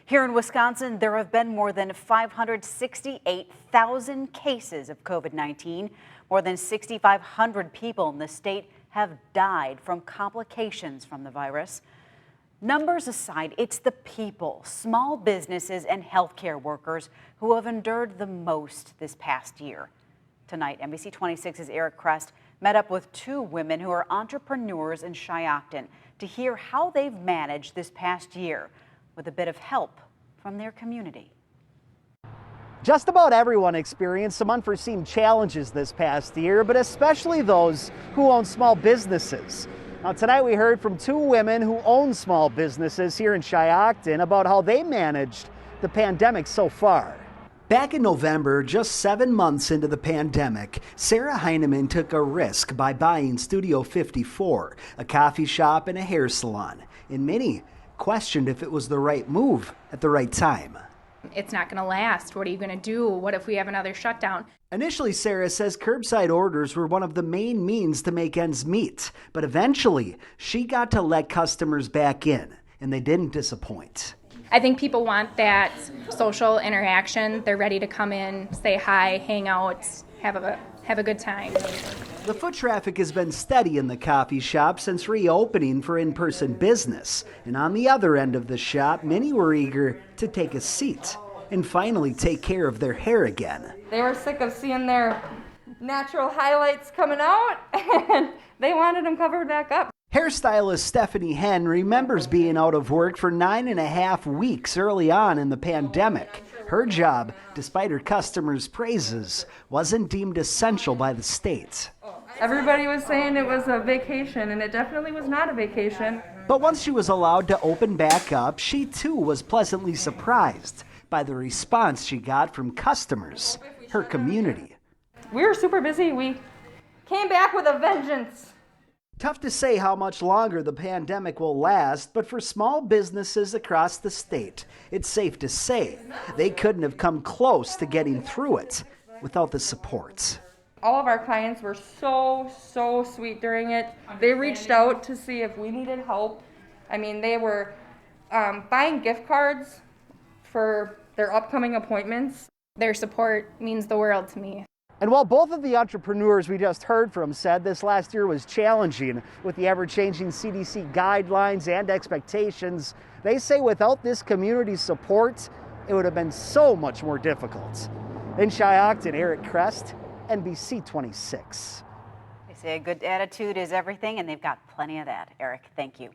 Here in Wisconsin, there have been more than 568,000 cases of COVID-19. More than 6,500 people in the state have died from complications from the virus. Numbers aside, it's the people, small businesses, and healthcare workers who have endured the most this past year. Tonight, NBC 26's Eric Krest met up with two women who are entrepreneurs in Shiocton to hear how they've managed this past year with a bit of help from their community. Just about everyone experienced some unforeseen challenges this past year, but especially those who own small businesses. Now, tonight we heard from two women who own small businesses here in Shiocton about how they managed the pandemic so far. Back in November, just 7 months into the pandemic, Sarah Heineman took a risk by buying Studio 54, a coffee shop and a hair salon. And many questioned if it was the right move at the right time. It's not going to last. What are you going to do? What if we have another shutdown? Initially, Sarah says curbside orders were one of the main means to make ends meet. But eventually, she got to let customers back in, and they didn't disappoint. I think people want that social interaction. They're ready to come in, say hi, hang out, have a good time. The foot traffic has been steady in the coffee shop since reopening for in-person business. And on the other end of the shop, many were eager to take a seat and finally take care of their hair again. They were sick of seeing their natural highlights coming out, and they wanted them covered back up. Hairstylist Stephanie Henn remembers being out of work for 9.5 weeks early on in the pandemic. Her job, despite her customers' praises, wasn't deemed essential by the state. Everybody was saying it was a vacation, and it definitely was not a vacation. But once she was allowed to open back up, she too was pleasantly surprised by the response she got from customers, her community. We were super busy. We came back with a vengeance. Tough to say how much longer the pandemic will last, but for small businesses across the state, it's safe to say they couldn't have come close to getting through it without the support. All of our clients were so sweet during it. They reached out to see if we needed help. I mean, they were buying gift cards for their upcoming appointments. Their support means the world to me. And while both of the entrepreneurs we just heard from said this last year was challenging with the ever-changing CDC guidelines and expectations, they say without this community support, it would have been so much more difficult. In Shiocton, Eric Krest, NBC 26. They say a good attitude is everything, and they've got plenty of that. Eric, thank you.